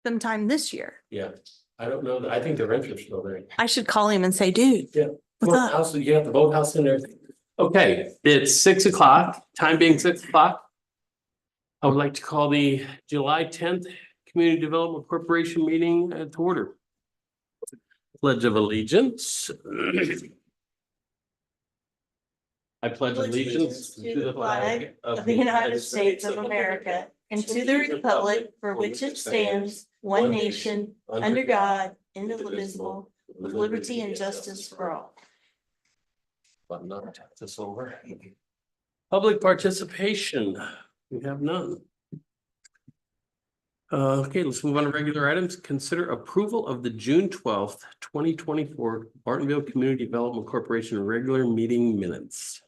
sometime this year. Yeah, I don't know. I think the rents are still there. I should call him and say, dude, Yeah. what's up? Also, you have the boathouse in there. Okay, it's 6 o'clock, time being 6 o'clock. I would like to call the July 10th Community Development Corporation meeting to order. Pledge of Allegiance. I pledge allegiance to the flag of the United States of America and to the republic for which it stands, one nation, under God, indivisible, with liberty and justice for all. But not this over. Public participation, we have none. Okay, let's move on to regular items. Consider approval of the June 12th, 2024 Bartonville Community Development Corporation regular meeting minutes.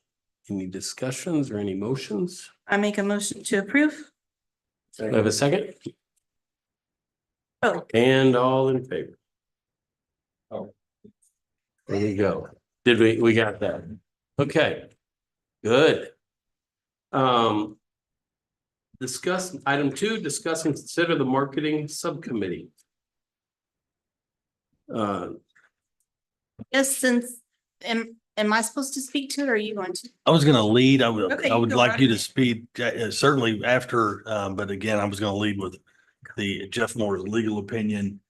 Any discussions or any motions? I make a motion to approve. Do I have a second? Oh. And all in favor? Oh. There we go. We got that. Okay. Good. Discuss item 2, discuss and consider the marketing subcommittee. Yes, since, am I supposed to speak to it or are you going to? I was going to lead. I Okay, would go like right you to ahead. speak certainly after, but again, I was going to lead with the Jeff Moore's legal opinion.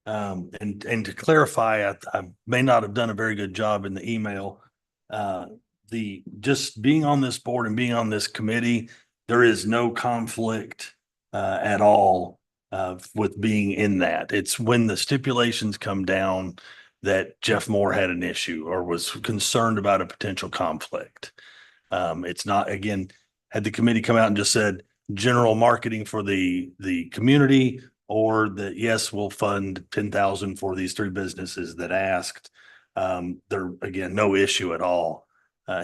And to clarify, I may not have done a very good job in the email. The just being on this board and being on this committee, there is no conflict at all with being in that. It's when the stipulations come down that Jeff Moore had an issue or was concerned about a potential conflict. It's not, again, had the committee come out and just said general marketing for the community, or that, yes, we'll fund 10,000 for these 3 businesses that asked, there, again, no issue at all.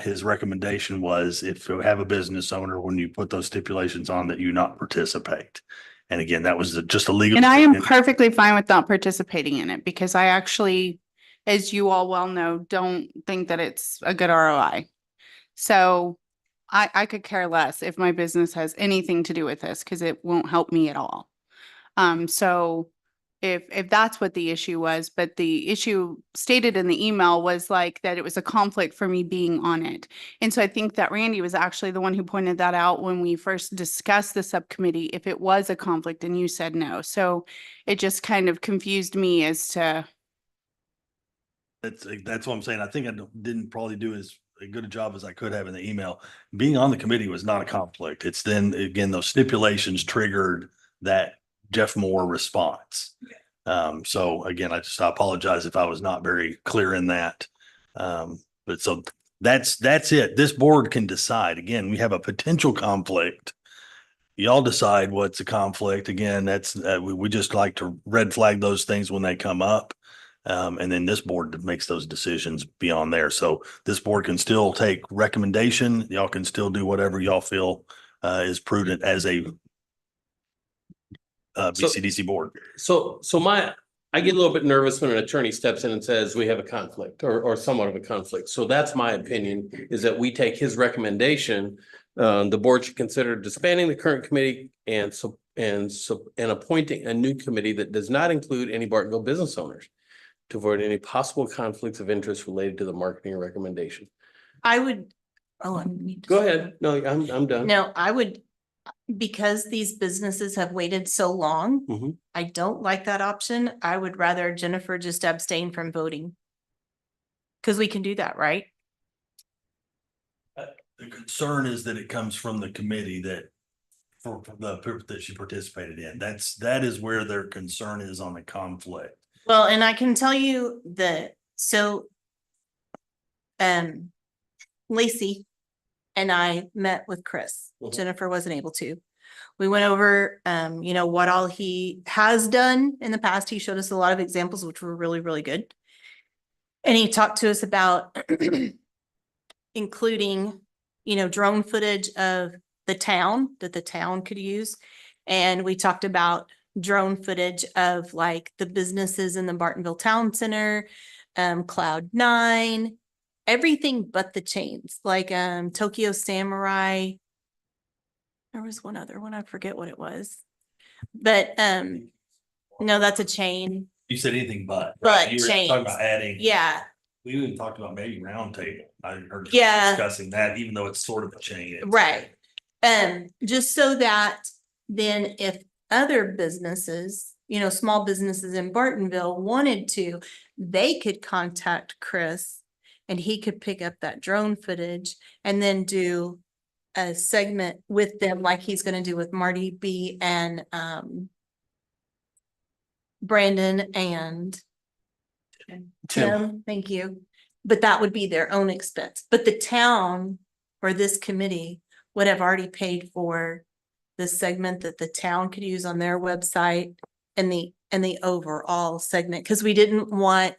His recommendation was if you have a business owner, when you put those stipulations on, that you not participate. And again, that was just a legal. And I am perfectly fine with not participating in it because I actually, as you all well know, don't think that it's a good ROI. So I could care less if my business has anything to do with this because it won't help me at all. So if that's what the issue was, but the issue stated in the email was like that it was a conflict for me being on it. And so I think that Randy was actually the one who pointed that out when we first discussed the subcommittee, if it was a conflict, and you said no. So it just kind of confused me as to. That's what I'm saying. I think I didn't probably do as good a job as I could have in the email. Being on the committee was not a conflict. It's then, again, those stipulations triggered that Jeff Moore response. So again, I apologize if I was not very clear in that. But so that's it. This board can decide. Again, we have a potential conflict. Y'all decide what's a conflict. Again, that's we just like to red flag those things when they come up. And then this board makes those decisions beyond there. So this board can still take recommendation. Y'all can still do whatever y'all feel is prudent as a BCDC board. So I get a little bit nervous when an attorney steps in and says we have a conflict or somewhat of a conflict. So that's my opinion, is that we take his recommendation. The board should consider disbanding the current committee and appointing a new committee that does not include any Bartonville business owners to avoid any possible conflicts of interest related to the marketing recommendation. I would, I need to. Go ahead. No, I'm done. No, I would, because these businesses have waited so long, Mhm. I don't like that option. I would rather Jennifer just abstain from voting. Because we can do that, right? The concern is that it comes from the committee that that she participated in. That is where their concern is on the conflict. Well, and I can tell you that, so Lacey and I met with Chris. Mhm. Jennifer wasn't able to. We went over, what all he has done in the past. He showed us a lot of examples, which were really, really good. And he talked to us about including, drone footage of the town that the town could use. And we talked about drone footage of like the businesses in the Bartonville Town Center, Cloud9, everything but the chains, like Tokyo Samurai. There was one other one, I forget what it was. But No, that's a chain. You said anything but. But right? You were talking chains. about adding. Yeah, We even talked about maybe round table. I heard you Yeah. discussing that, even though it's sort of a chain. It's- right. Just so that then if other businesses, small businesses in Bartonville wanted to, they could contact Chris and he could pick up that drone footage and then do a segment with them like he's gonna do with Marty B and Brandon and Tim, thank you. But that would be their own expense. But the town or this committee would have already paid for the segment that the town could use on their website and the overall segment, because we didn't want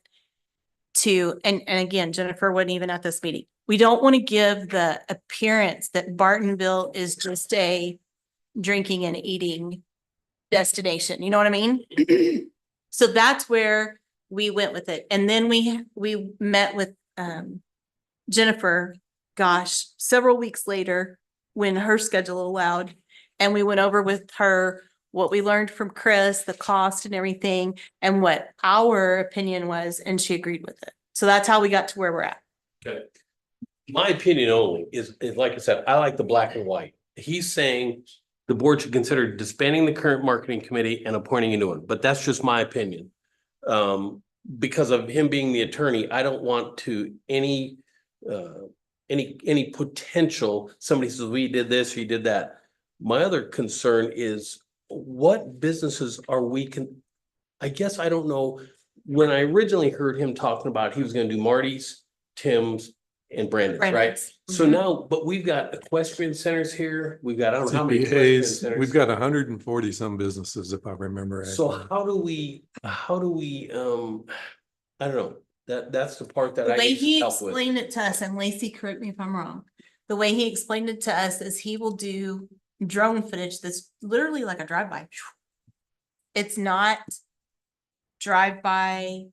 to, and again, Jennifer wasn't even at this meeting. We don't want to give the appearance that Bartonville is just a drinking and eating destination. You know what I mean? So that's where we went with it. And then we met with Jennifer, gosh, several weeks later when her schedule allowed. And we went over with her what we learned from Chris, the cost and everything, and what our opinion was, and she agreed with it. So that's how we got to where we're at. Okay. My opinion only is like I said, I like the black and white. He's saying the board should consider disbanding the current marketing committee and appointing a new one, but that's just my opinion. Because of him being the attorney, I don't want to any potential, somebody says, we did this, or you did that. My other concern is what businesses are I guess I don't know. When I originally heard him talking about, he was gonna do Marty's, Tim's, and Brandon's, right? Brandon's. So Mhm. now, but we've got equestrian centers here. We've got, I don't know how many equestrian CPAs, centers. we've got 140 some businesses, if I remember. So accurately. how do we, I don't know, that's the part that The I way need he help with. explained it to us, and Lacey, correct me if I'm wrong. The way he explained it to us is he will do drone footage that's literally like a drive-by. It's not drive-by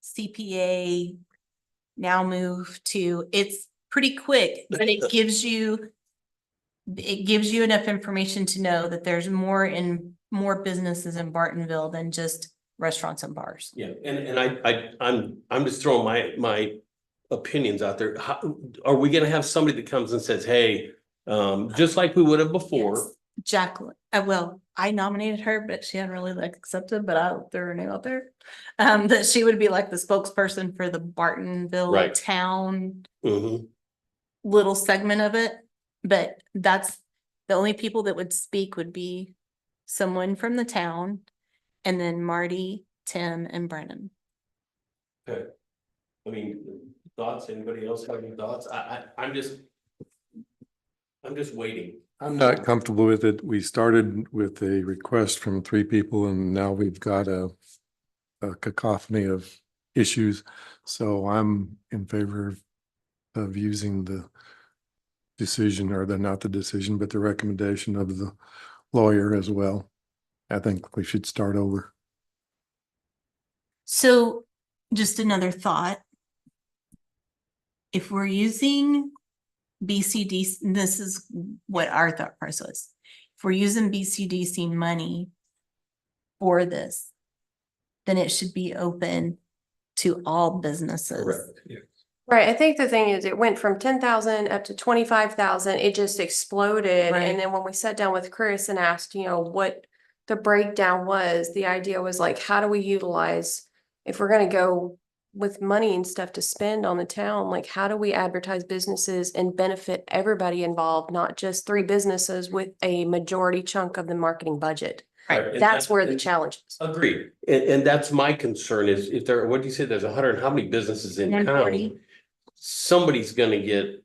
CPA now move to, it's pretty quick, but it gives you enough information to know that there's more businesses in Bartonville than just restaurants and bars. Yeah, and I'm just throwing my opinions out there. How, are we gonna have somebody that comes and says, hey, just like we would have before? Yes. Jacqueline, well, I nominated her, but she hadn't really accepted, but I threw her name out there. That she would be like the spokesperson for the Bartonville Right. town Mhm. little segment of it. But that's the only people that would speak would be someone from the town and then Marty, Tim, and Brennan. Okay. I mean, thoughts, anybody else have any thoughts? I'm just waiting. I'm not comfortable with it. We started with a request from 3 people and now we've got a cacophony of issues. So I'm in favor of using the decision, or not the decision, but the recommendation of the lawyer as well. I think we should start over. So just another thought. If we're using BCDC, this is what our thought process was. If we're using BCDC money for this, then it should be open to all businesses. Correct. Yeah. Right, I think the thing is, it went from 10,000 up to 25,000, it just exploded, Right. and then when we sat down with Chris and asked, what the breakdown was, the idea was like, how do we utilize, if we're gonna go with money and stuff to spend on the town, like, how do we advertise businesses and benefit everybody involved, not just 3 businesses with a majority chunk of the marketing budget? Right. And That's where the challenge is. Agreed. And that's my concern is if there, what do you say, there's 100, how many businesses in 140. town? Somebody's gonna get,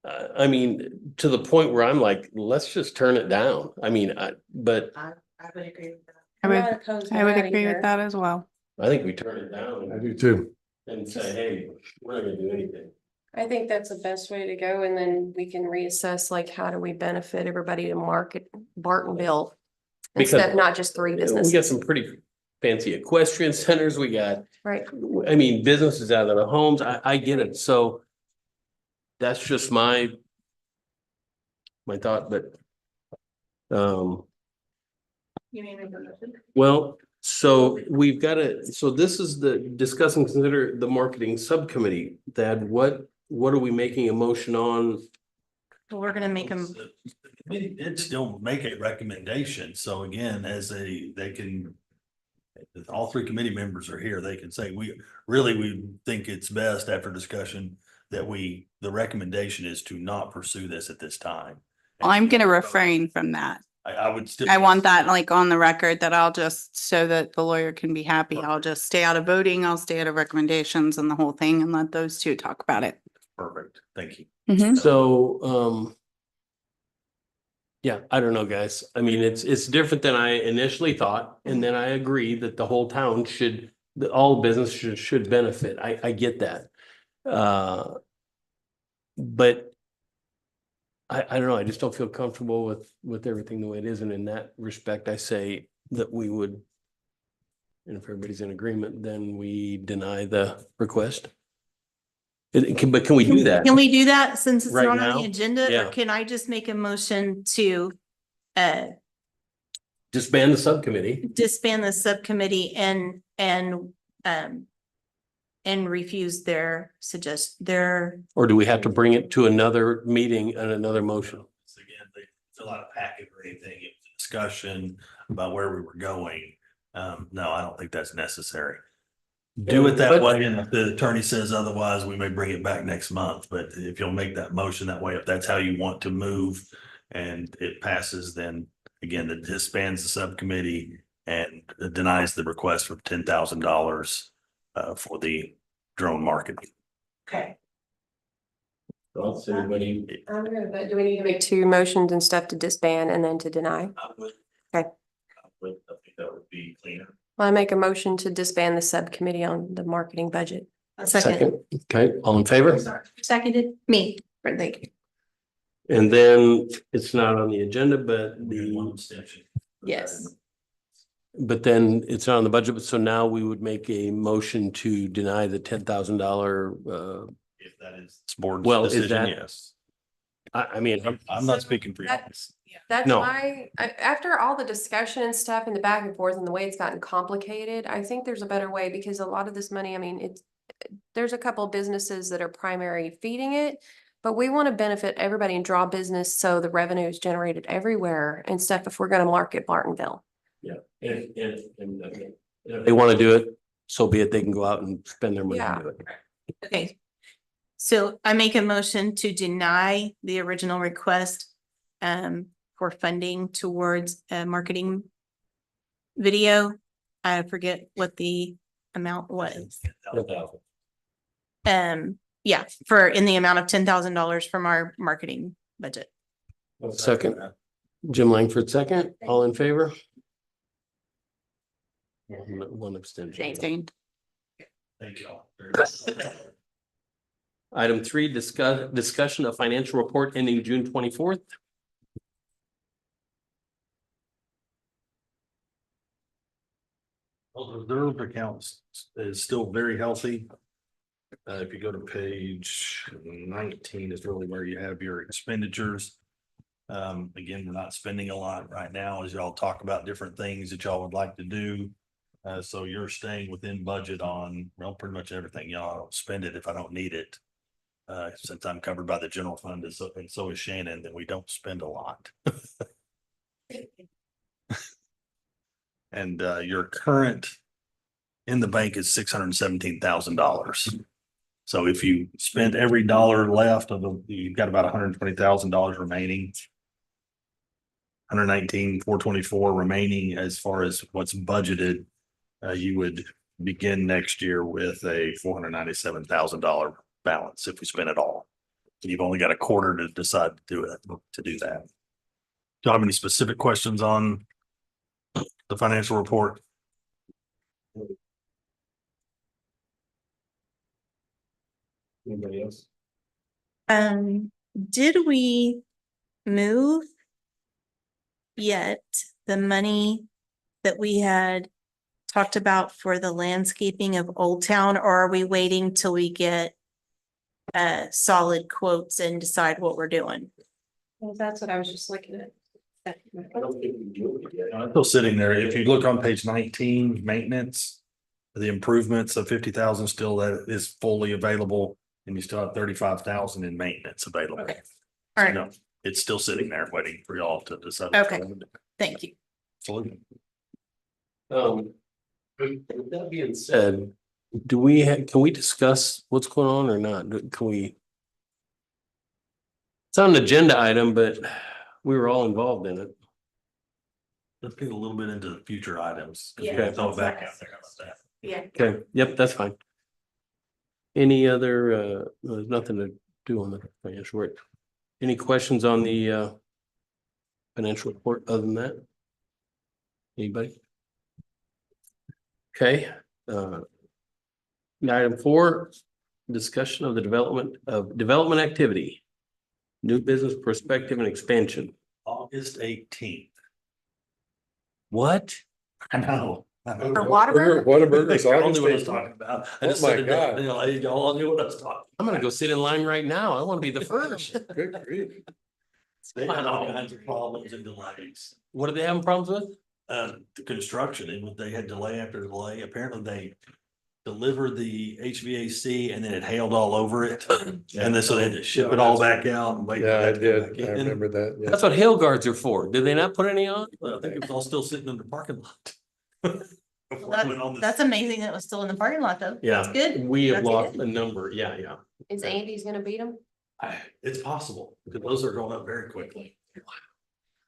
I mean, to the point where I'm like, let's just turn it down. I mean, but I would agree with that. I would agree with that as well. I think we turn it down I do too. and say, hey, we're not gonna do anything. I think that's the best way to go, and then we can reassess, like, how do we benefit everybody to market Bartonville? Instead Because of not just 3 we got businesses, some pretty fancy equestrian centers. We got, right? I mean, businesses out of the homes. I get it. So that's just my thought, but You mean make a motion? well, So we've got so this is the discuss and consider the marketing subcommittee. Thad, what are we making a motion on? We're gonna make them, It still make a recommendation. So again, they can. If all three committee members are here, they can say, we think it's best after discussion that the recommendation is to not pursue this at this time. I'm gonna refrain from that. I would still. I want that like on the record that I'll just, so that the lawyer can be happy, I'll just stay out of voting, I'll stay out of recommendations and the whole thing and let those two talk about it. Perfect. Thank you. Mhm. So, yeah, I don't know, guys. I mean, it's different than I initially thought, and then I agree that the whole town all business should benefit. I get that. But I don't know, I just don't feel comfortable with everything the way it is, and in that respect, I say that we would, and if everybody's in agreement, then we deny the request. But can we do that? can we do that since it's Right not on now? the agenda? Yeah. Or can I just make a motion to Disband the subcommittee. disband the subcommittee and refuse their Or do we have to bring it to another meeting and another motion? Again, they fill out a packet or anything, it was a discussion about where we were going. No, I don't think that's necessary. Do it that way, and if the attorney says otherwise, we may bring it back next month, but if you'll make that motion that way, if that's how you want to move and it passes, then again, it disbands the subcommittee and denies the request for $10,000 for the drone marketing. Okay. Everybody. I'm good, but do we need to make two motions and stuff to disband and then to deny? Okay. I think that would be cleaner. I make a motion to disband the subcommittee on the marketing budget. A second. Okay, all in favor? Seconded me. Thank you. And then it's not on the agenda, but One abstention. Yes. but then it's not on the budget. So now we would make a motion to deny the $10,000. If that is this board's Well, is decision, that- yes. I mean, I'm not speaking for you. That's No. why, after all the discussion and stuff and the back and forth and the way it's gotten complicated, I think there's a better way because a lot of this money, I mean, there's a couple of businesses that are primary feeding it, but we want to benefit everybody and draw business so the revenue is generated everywhere and stuff if we're going to market Bartonville. yeah, and if they want to do it, so be it. They can go out and spend their money Yeah. and do it. Okay. So I make a motion to deny the original request for funding towards a marketing video. I forget what the amount was. Yeah, for in the amount of $10,000 from our marketing budget. Second, Jim Langford, second. All in favor? One abstention. Abstained. Thank you all. Item 3, discussion of financial report ending June 24th. Well, the reserve accounts is still very healthy. If you go to page 19 is really where you have your expenditures. Again, we're not spending a lot right now as y'all talk about different things that y'all would like to do. So you're staying within budget on, well, pretty much everything. Y'all, I don't spend it if I don't need it. Since I'm covered by the general fund and so is Shannon, then we don't spend a lot. And your current in the bank is $617,000. So if you spend every dollar left you've got about $120,000 remaining. 119,424 remaining as far as what's budgeted. You would begin next year with a $497,000 balance if we spend it all. And you've only got a quarter to decide to do that. Do you have any specific questions on the financial report? Anybody else? Did we move yet the money that we had talked about for the landscaping of Old Town, or are we waiting till we get solid quotes and decide what we're doing? Well, that's what I was just looking at. It's still sitting there. If you look on page 19, maintenance, the improvements of 50,000 still that is fully available, and you still have 35,000 in maintenance available. Okay. All right, No, it's still sitting there waiting for y'all to decide. Okay. thank you. Absolutely. With that being said, can we discuss what's going on or not? Can we? It's on an agenda item, but we were all involved in it. Let's get a little bit into the future items. 'Cause we Yeah, gotta throw it that's back nice. out there about that. Yeah. Okay, yep, that's fine. Any other, there's nothing to do on the financial report. Any questions on the financial report other than that? Anybody? Okay, item 4, discussion of the development activity. New business perspective and expansion. August 18th. What? I know. For Whataburger? Whataburger's Y'all August knew what I was 18th. talking about. I Oh just my said it, God. y'all all knew what I was talking. I'm gonna go sit in line right now. I wanna be the first. Good grief. They had all kinds of problems and delays. What are they having problems with? The construction, and they had delay after delay. Apparently they delivered the HVAC and then it hailed all over it. And then so they had to ship it all back out and wait. for Yeah, I that to come did. back I in. remember that. Yeah. That's what hail guards are for. Did they not put any on? Well, I think it was all still sitting in the parking lot. Before I went on this- That's amazing that it was still in the parking lot though. Yeah, That's good. we have That's lost good. a number. Yeah, yeah. Is Andy's gonna beat them? It's possible, because those are going up very quickly.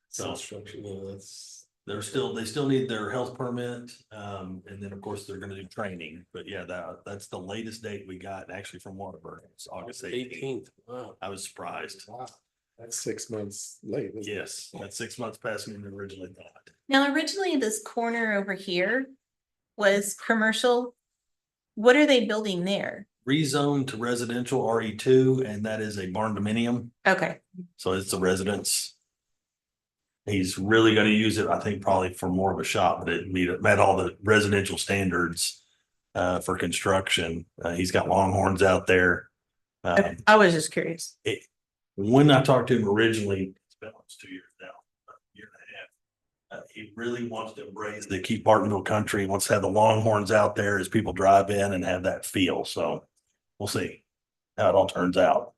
So Construction, yeah, that's. they still need their health permit, and then of course they're gonna do training, but yeah, that's the latest date we got actually from Whataburger. It's August 18th. Wow. I was surprised. Wow. That's 6 months late. isn't it? Yes, that's 6 months past me than originally thought. Now, originally this corner over here was commercial. What are they building there? Rezoned to residential RE2, and that is a barn dominium, Okay, so it's a residence. He's really gonna use it, I think, probably for more of a shop, but it met all the residential standards for construction. He's got Longhorns out there. okay. I was just curious. When I talked to him originally, it's been almost 2 years now, a year and a half. He really wants to embrace the keep Bartonville country, wants to have the Longhorns out there as people drive in and have that feel. So we'll see how it all turns out.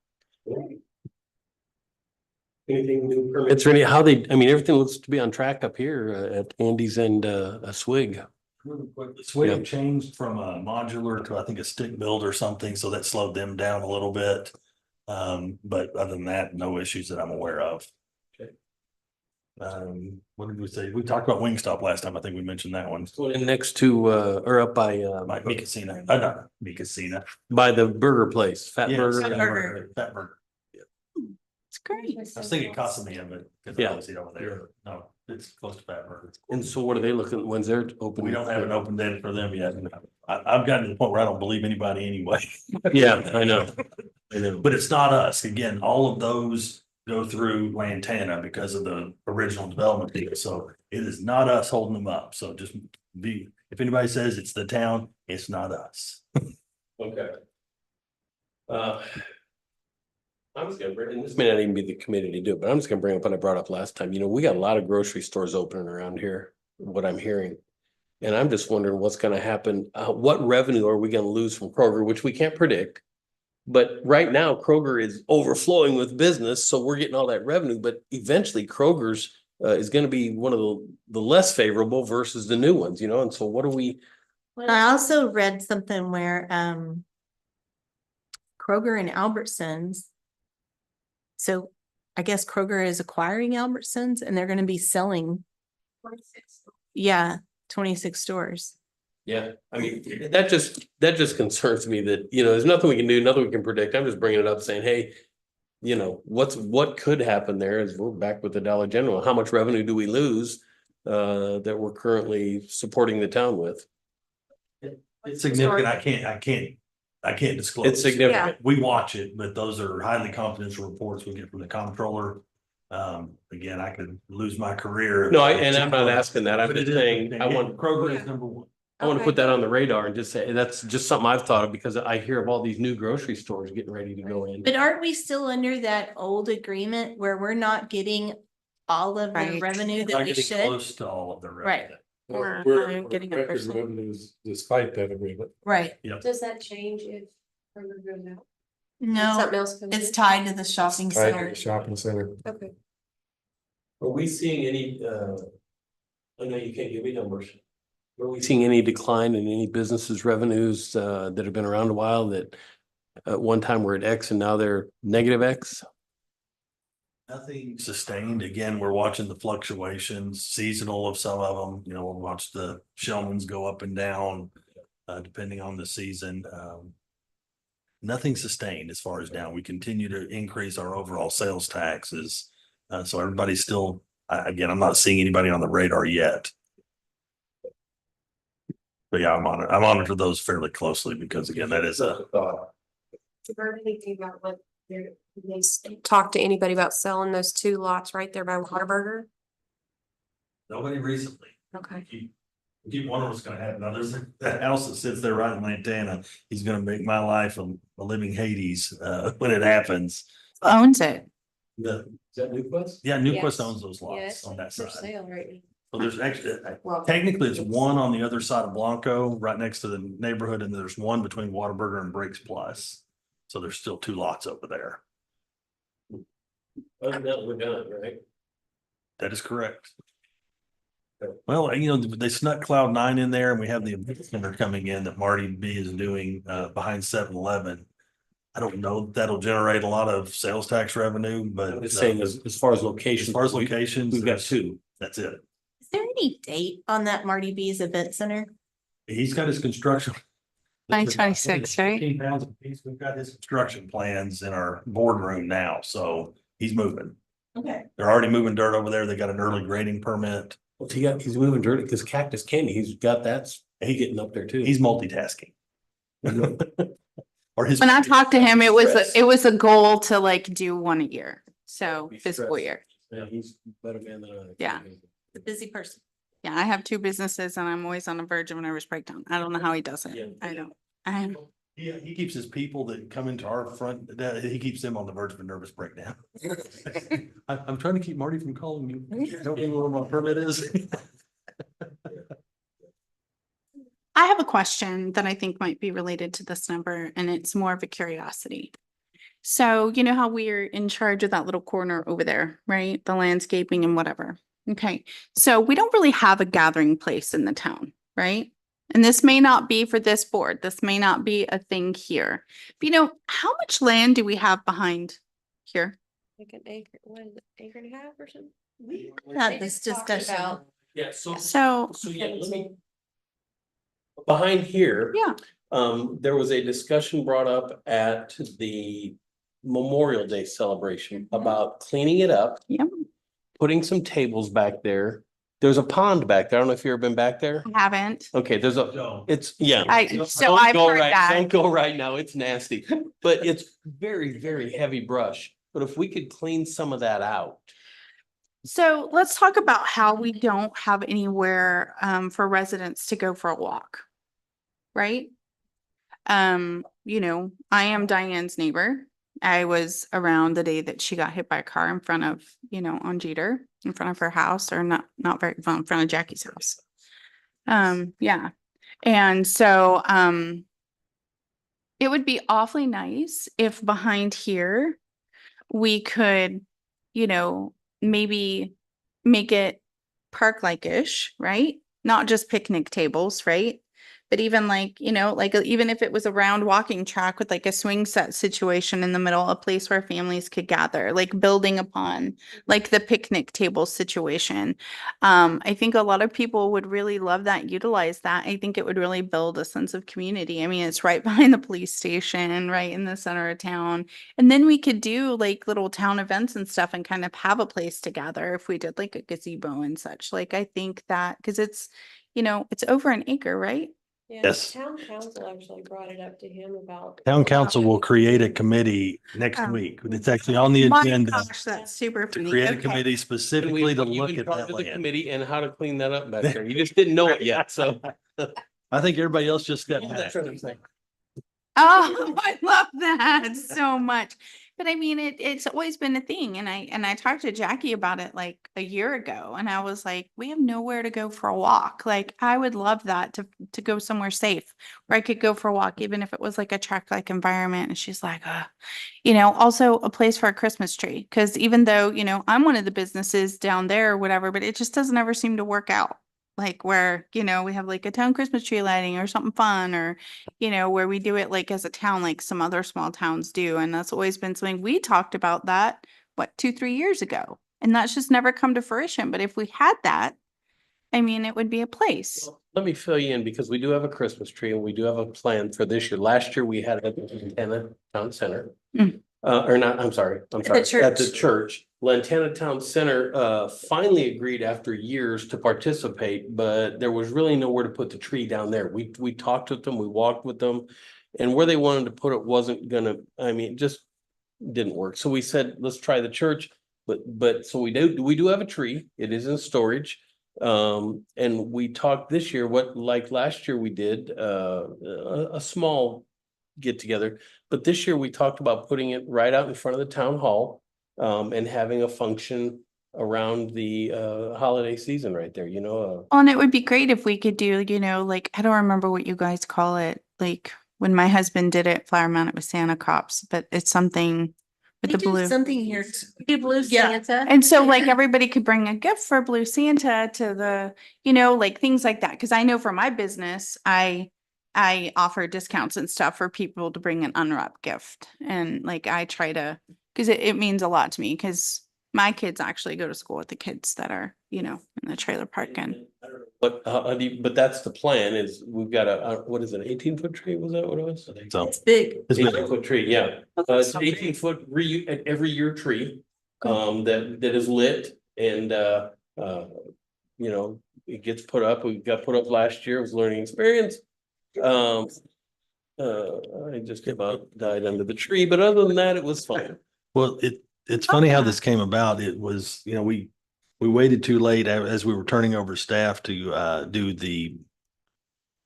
Anything new permits or everything looks to be on track up here at Andy's and a Swig. Really quickly, Swig changed from a modular to, I think, a stick build or something, so that slowed them down a little bit. But other than that, no issues that I'm aware of. Okay. What did we say? We talked about Wingstop last time. I think we mentioned that one. And next to, or up by Mikasina, not Mikasina. by the burger place, Fat Yes, Burger. Fat Burger. Fat Burger. It's great. I was thinking Casamia, but because I Yeah. always eat over there. No, it's close to Fat Burger. And so what are they looking, when's they're open? We don't have an open date for them yet. I've gotten to the point where I don't believe anybody anyway. Yeah, I know. I know. But it's not us. Again, all of those go through Lantana because of the original development deal. So it is not us holding them up. So just if anybody says it's the town, it's not us. Okay. I was gonna bring, and this may not even be the committee to do it, but I'm just gonna bring up what I brought up last time. We got a lot of grocery stores opening around here, what I'm hearing. And I'm just wondering what's gonna happen. What revenue are we gonna lose from Kroger, which we can't predict? But right now Kroger is overflowing with business, so we're getting all that revenue, but eventually Kroger's is gonna be one of the less favorable versus the new ones, and so what do we? I also read something where Kroger and Albertsons. So I guess Kroger is acquiring Albertsons and they're gonna be selling. 26 stores. Yeah, that just concerns me that, there's nothing we can do, nothing we can predict. I'm just bringing it up saying, hey, what could happen there is we're back with the Dollar General. How much revenue do we lose that we're currently supporting the town with? It's significant. I can't disclose. It's significant. We watch it, but those are highly confidential reports we get from the comptroller. Again, I could lose my career. No, and I'm not asking that. I'm But just it is- saying, I yeah, want, Kroger is number one. I want to Okay. put that on the radar and just say, that's just something I've thought of because I hear of all these new grocery stores getting ready to go in. But aren't we still under that old agreement where we're not getting all of the Right. revenue that Not we getting should. close to all of the Right. revenue. Or We're getting a record percent. revenues despite that agreement. Right. Does that change if we're going out? No, Something else comes it's in? tied to the shopping Tied to center. the shopping center. Okay. Are we seeing any, I know you can't give me numbers. Are we seeing any decline in any businesses' revenues, that have been around a while that at one time were at X and now they're negative X? Nothing sustained. Again, we're watching the fluctuations, seasonal of some of them, you know, we'll watch the Shellmans go up and down, depending on the season. Nothing sustained as far as down. We continue to increase our overall sales taxes. So everybody's still, again, I'm not seeing anybody on the radar yet. But yeah, I monitor those fairly closely because again, that is a thought. Have you heard anything about what they talked to anybody about selling those 2 lots right there by Whataburger? Nobody recently. Okay. Keep one of us gonna have, now there's that house that sits there right in Lantana, he's gonna make my life a living Hades, when it happens. Who owns it? The, Is that Newquest? yeah, Newquest Yes. owns those Yeah, lots it's on that for side. sale right now. So there's actually, Well, technically it's one on the other side of Blanco, right next to the neighborhood, and there's one between Whataburger and Breaks Plus. So there's still 2 lots over there. Other than that, we're done, right? That is correct. Well, you know, they snuck Cloud9 in there and we have the event center coming in that Marty B is doing behind 7-Eleven. I don't know if that'll generate a lot of sales tax revenue, but I'm just saying as far as as locations. far as locations, We've got there's 2. That's it. Is there any date on that Marty B's event center? He's got his construction. 2026, right? 15 pounds a piece. We've got his construction plans in our boardroom now, so he's moving. Okay. They're already moving dirt over there. They got an early grading permit. Well, he's moving dirt because Cactus Candy, he's got that, he's getting up there too. He's multitasking. Or his. When I talked to him, it was, Stress. it was a goal to like do 1 a year. So Be fiscal stressed. year. Yeah, he's a better man than I. Yeah. The busy person. Yeah, I have 2 businesses and I'm always on the verge of a nervous breakdown. I don't know how he does Yeah. it. I don't. I Yeah, he keeps his people that come into our front, he keeps them on the verge of a nervous breakdown. I'm trying to keep Marty from calling you. Don't know where my permit is. I have a question that I think might be related to this number, and it's more of a curiosity. So you know how we're in charge of that little corner over there, right? The landscaping and whatever. Okay, so we don't really have a gathering place in the town, right? And this may not be for this board. This may not be a thing here. But you know, how much land do we have behind here? Like an acre, what is it, acre and a half or something? We had They this just talked discussion. about- Yeah, so So, yeah, let me. Behind here. yeah, There was a discussion brought up at the Memorial Day celebration about cleaning it up, yep, putting some tables back there. There's a pond back there. I don't know if you've ever been back there. I haven't. Okay, there's a, No. it's, yeah. So Don't I've go heard right- that. Don't go right now. It's nasty, but it's very, very heavy brush. But if we could clean some of that out. So let's talk about how we don't have anywhere for residents to go for a walk. Right? You know, I am Diane's neighbor. I was around the day that she got hit by a car in front of, you know, on Jeter, in front of her house, or not very, well, in front of Jackie's house. Yeah. And so it would be awfully nice if behind here we could, you know, maybe make it park-like-ish, right? Not just picnic tables, right? But even like, you know, like even if it was a round walking track with like a swing set situation in the middle, a place where families could gather, like building upon like the picnic table situation. I think a lot of people would really love that, utilize that. I think it would really build a sense of community. I mean, it's right behind the police station, right in the center of town. And then we could do like little town events and stuff and kind of have a place to gather if we did like a gazebo and such. Like, I think that, because it's, you know, it's over an acre, right? Yeah, Yes. Town council actually brought it up to him about. Town council will create a committee next Oh. week. It's actually on the My agenda gosh, that's super to funny. create a Okay. committee And we specifically to put you look in at charge that of the land. committee and how to clean that up back there. You just didn't know it yet, so. I think everybody else just stepped back. That's what I'm saying. Oh, I love that so much. But I mean, it's always been a thing. And I talked to Jackie about it like a year ago, and I was like, we have nowhere to go for a walk. Like, I would love that to go somewhere safe where I could go for a walk, even if it was like a track like environment. And she's like, also a place for a Christmas tree. Cause even though, I'm one of the businesses down there or whatever, but it just doesn't ever seem to work out. Like where, we have like a town Christmas tree lighting or something fun, or, where we do it like as a town, like some other small towns do. And that's always been something we talked about that, 2-3 years ago. And that's just never come to fruition. But if we had that, I mean, it would be a place. Let me fill you in because we do have a Christmas tree and we do have a plan for this year. Last year we had it at the Lantana Town Center. Mm. Or not, I'm sorry, at the church. church. Lantana Town Center finally agreed after years to participate, but there was really nowhere to put the tree down there. We talked with them, we walked with them, and where they wanted to put it wasn't gonna, it just didn't work. So we said, let's try the church. But so we do have a tree. It is in storage. And we talked this year, like last year we did a small get together, but this year we talked about putting it right out in front of the town hall and having a function around the holiday season right there, Well, and it would be great if we could do, like, I don't remember what you guys call it. Like when my husband did it, Flower Mound, it was Santa Cops, but it's something with We the do blue. something here. Do Blue Yeah. Santa. And so like everybody could bring a gift for Blue Santa to the, like things like that. Cause I know for my business, I offer discounts and stuff for people to bring an unwrapped gift. And like, I try to, cause it means a lot to me, cause my kids actually go to school with the kids that are, in the trailer park. And but that's the plan is we've got what is it, 18-foot tree? Was that what it was? So It's big. it's been- 18-foot tree, yeah. It's an 18-foot every year tree that is lit and it gets put up. We got put up last year. It was a learning experience. I just about died under the tree, but other than that, it was fun. Well, it's funny how this came about. It was, we waited too late as we were turning over staff to do the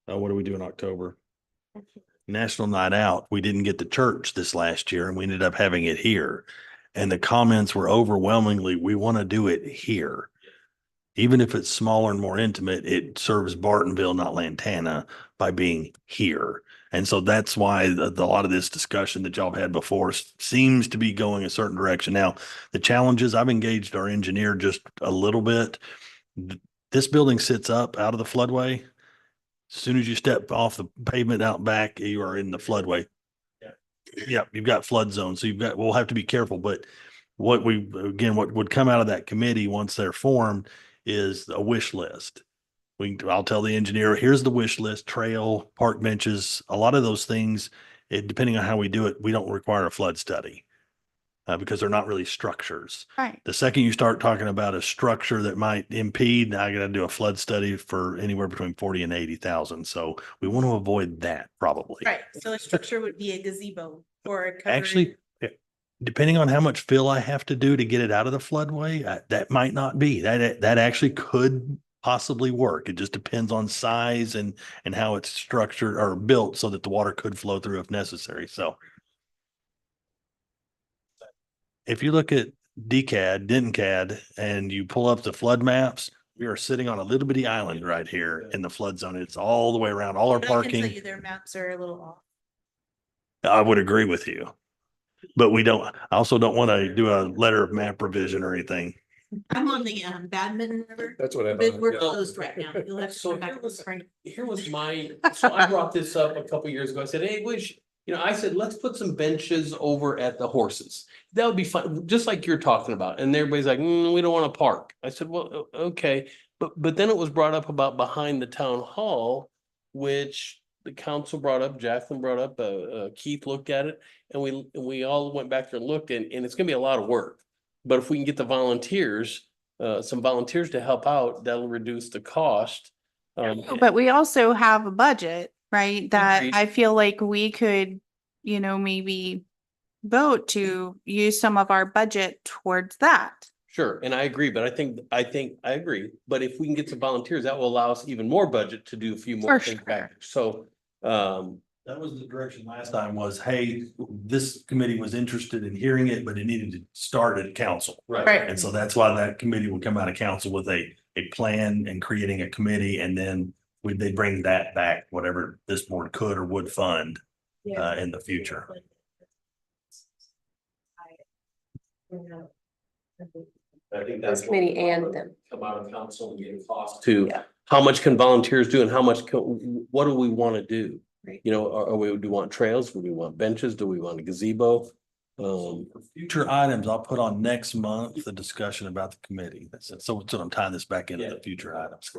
what do we do in October? National Night Out. We didn't get the church this last year and we ended up having it here. And the comments were overwhelmingly, we want to do it here. Even if it's smaller and more intimate, it serves Bartonville, not Lantana, by being here. And so that's why a lot of this discussion that y'all had before seems to be going a certain direction. Now, the challenges, I've engaged our engineer just a little bit. This building sits up out of the floodway. As soon as you step off the pavement out back, you are in the floodway. Yeah, you've got flood zone. So we'll have to be careful. But what would come out of that committee once they're formed is a wish list. I'll tell the engineer, here's the wish list, trail, park benches, a lot of those things, depending on how we do it, we don't require a flood study because they're not really structures. right. The second you start talking about a structure that might impede, I got to do a flood study for anywhere between 40 and 80,000. So we want to avoid that probably. Right, so a structure would be a gazebo or a covered. Actually, depending on how much fill I have to do to get it out of the floodway, that might not be. That actually could possibly work. It just depends on size and how it's structured or built so that the water could flow through if necessary. So if you look at DNCAD, and you pull up the flood maps, we are sitting on a little bitty island right here in the flood zone. It's all the way around, all our But I can tell parking. you their maps are a little off. I would agree with you. But I also don't want to do a letter of map revision or anything. I'm on the Badminton River. That's what I But we're thought. closed right now. You'll have to So come back this spring. here was so I brought this up a couple years ago. I said, hey, I said, let's put some benches over at the horses. That would be fun, just like you're talking about. And everybody's like, we don't want to park. I said, well, okay. But then it was brought up about behind the town hall, which the council brought up, Jacqueline brought up, Keith looked at it, and we all went back there and looked, and it's gonna be a lot of work. But if we can get the volunteers, some volunteers to help out, that'll reduce the cost. But we also have a budget, right? That Agreed. I feel like we could, maybe vote to use some of our budget towards that. Sure, and I agree, but I agree. But if we can get some volunteers, that will allow us even more budget to do a few more For things sure. back. So, That was the direction last time was, hey, this committee was interested in hearing it, but it needed to start at council. Right. And so that's why that committee will come out of council with a plan and creating a committee, and then they bring that back, whatever this board could or would fund in the future. I think This that's. committee and them. Come out of council and get a cost to, Yeah. how much can volunteers do and how much, what do we want to do? Right. You know, do we want trails? Do we want benches? Do we want a gazebo? For future items, I'll put on next month the discussion about the committee. So I'm tying this back into the future items.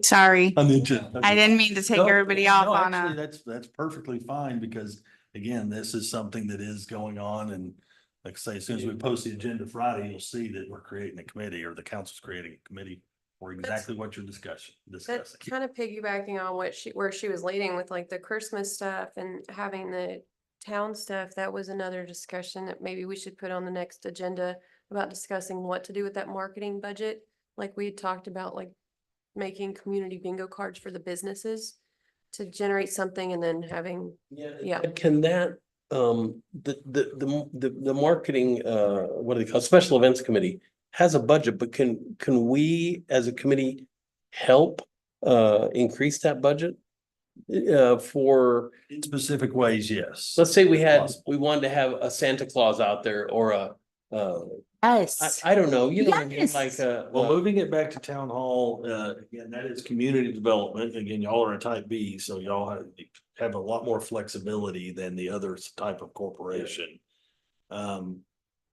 Sorry, On the agenda. I didn't mean to take No, everybody off no, on actually, a, that's perfectly fine, because again, this is something that is going on, and like I say, as soon as we post the agenda Friday, you'll see that we're creating a committee, or the council's creating a committee for exactly what you're That's discussing. kind of piggybacking on where she was leading with like the Christmas stuff and having the town stuff. That was another discussion that maybe we should put on the next agenda about discussing what to do with that marketing budget. Like we had talked about, like making community bingo cards for the businesses to generate something and then having, yeah. Can that, the marketing, what do they call, special events committee has a budget, but can we as a committee help increase that budget? For, In specific ways, yes. let's say we wanted to have a Santa Claus out there or Yes. I don't know, you know, what I mean, Yes. like, Well, moving it back to town hall, again, that is community development. Again, y'all are a type B, so y'all have a lot more flexibility than the other type of corporation.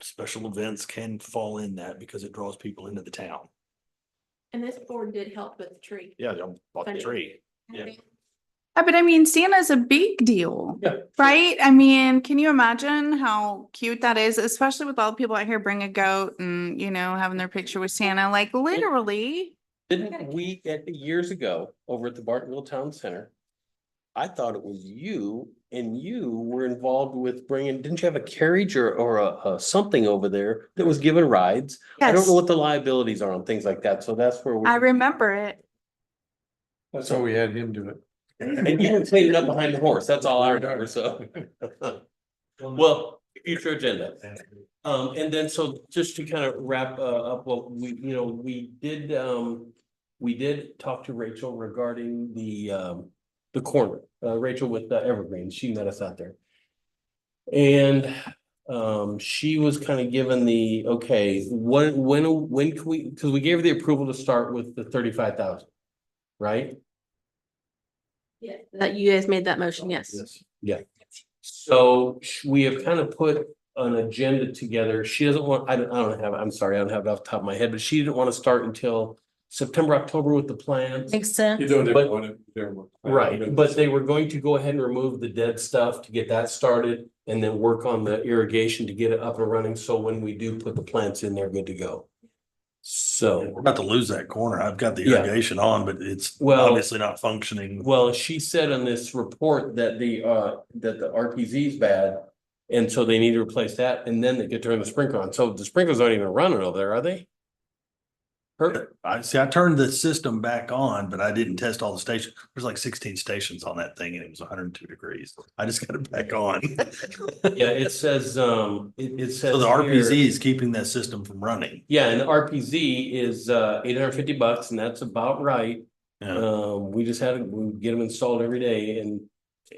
Special events can fall in that because it draws people into the town. And this board did help with the tree. Yeah, y'all bought the tree. Yeah. but I mean, Santa's a big deal. Yeah. Right? I mean, can you imagine how cute that is, especially with all the people out here bring a goat and, you know, having their picture with Santa, like literally. didn't we, years ago, over at the Bartonville Town Center, I thought it was you, and you were involved with bringing, didn't you have a carriage or a something over there that was given rides? I don't Yes. know what the liabilities are on things like that, so that's where we. I remember it. That's why we had him do it. And you were cleaning up behind the horse, that's all I remember, so. Well, future agenda. And then, so just to kind of wrap up what we, you know, we did talk to Rachel regarding the corner, Rachel with the Evergreen, she met us out there. And she was kind of given the, okay, when can we, because we gave her the approval to start with the 35,000, right? Yeah, that you guys made that motion, yes. Yeah. So we have kind of put an agenda together. She doesn't want, I don't have, I'm sorry, I don't have it off the top of my head, but she didn't want to start until September, October with the plans. Makes sense. Right, but they were going to go ahead and remove the dead stuff to get that started and then work on the irrigation to get it up and running. So when we do put the plants in, they're good to go. So, We're about to lose that corner. I've got the Yeah. irrigation on, but it's Well- obviously not functioning. well, she said on this report that the RPZ is bad. And so they need to replace that and then they get to turn the sprinkler on. So the sprinklers aren't even running over there, are they? Perfect. I turned the system back on, but I didn't test all the stations. There's like 16 stations on that thing and it was 102 degrees. I just got it back on. Yeah, it says, it says. So the here- RPZ is keeping that system from running. Yeah, and the RPZ is $850 and that's about right. Yeah. We just had, we get them installed every day and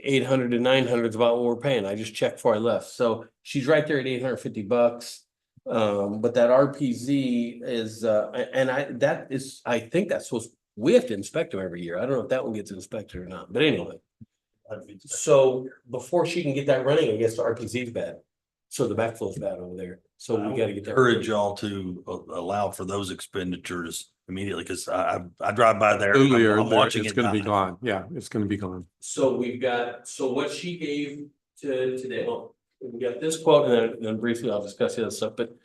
800 to 900 is about what we're paying. I just checked before I left. So she's right there at $850. But that RPZ is, and I think that's supposed, we have to inspect them every year. I don't know if that one gets inspected or not, but anyway. So before she can get that running, I guess the RPZ is bad. So the backflow is bad over there. So we gotta get that. Encourage y'all to allow for those expenditures immediately, because I drive by there. Earlier, I'm watching it's it gonna be die. gone. Yeah, it's gonna be gone. So we've got, so what she gave to today, well, we got this quote and then briefly I'll discuss the other stuff, but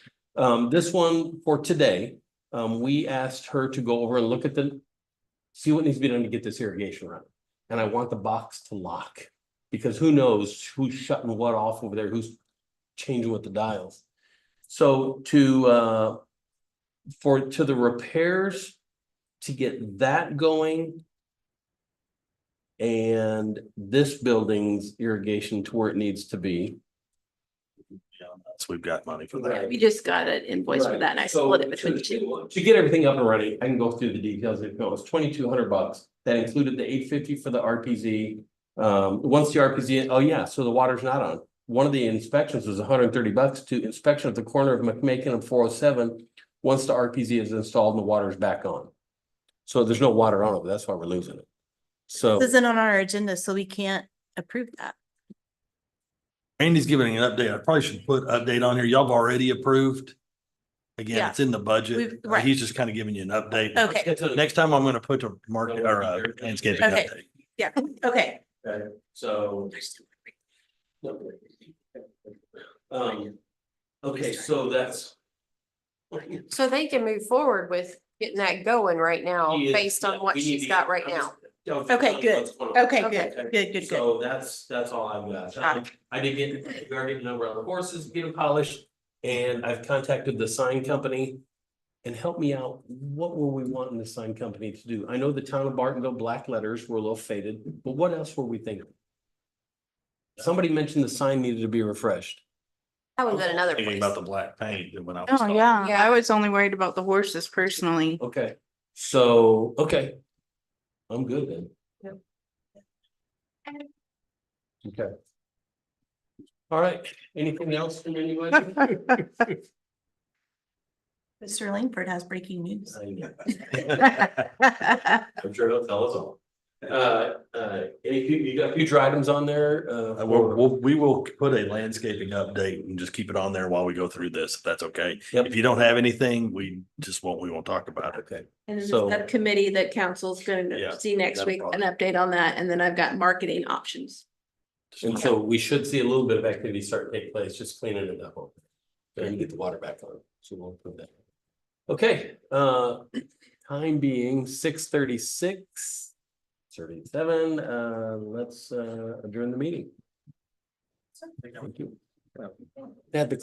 this one for today, we asked her to go over and look at see what needs to be done to get this irrigation running. And I want the box to lock, because who knows who's shutting what off over there, who's changing with the dials. So to the repairs, to get that going, and this building's irrigation to where it needs to be. So we've got money for that. We just got an invoice for that and I split it between the two. To get everything up and running, I can go through the details. It was $2,200. That included the $850 for the RPZ. Once the RPZ, oh yeah, so the water's not on. One of the inspections was $130 to inspection at the corner of McMakin and 407. Once the RPZ is installed and the water is back on. So there's no water on it, but that's why we're losing it. So. This isn't on our agenda, so we can't approve that. Randy's giving an update. I probably should put update on here. Y'all have already approved. Again, Yeah. it's in the budget. We've- right. He's just kind of giving you an update. Okay, Next time I'm gonna put a market or a landscaping Okay. update. yeah, okay. Okay, so. Okay, so that's. So they can move forward with getting that going right now He is- based on yeah, what we need she's to got get- right I'm now. just- Okay, good. What's going on. Okay, Okay. good. So that's all I've got. Got it. I did we are getting a number on the horses, get them polished, and I've contacted the sign company. And help me out, what were we wanting the sign company to do? I know the town of Bartonville black letters were a little faded, but what else were we thinking? Somebody mentioned the sign needed to be refreshed. That one's at another Thinking place. about the black paint that went out. Oh, yeah. Yeah. I was only worried about the horses personally. Okay, so, okay. I'm good then. Yep. Okay. All right, anything else from anybody? Mr. Langford has breaking news. I'm sure he'll tell us all. You got future items on there? We will put a landscaping update and just keep it on there while we go through this, if that's okay. Yep. If you don't have anything, we won't talk about it. Okay, And then So- the subcommittee that council's Yeah, gonna see next that'll week, an probably- update on that. And then I've got marketing options. and so we should see a little bit of activity start to take place, just cleaning it up. And get the water back on, so we'll put that. Okay, time being 6:36. 37, let's adjourn the meeting. Thank you. Had the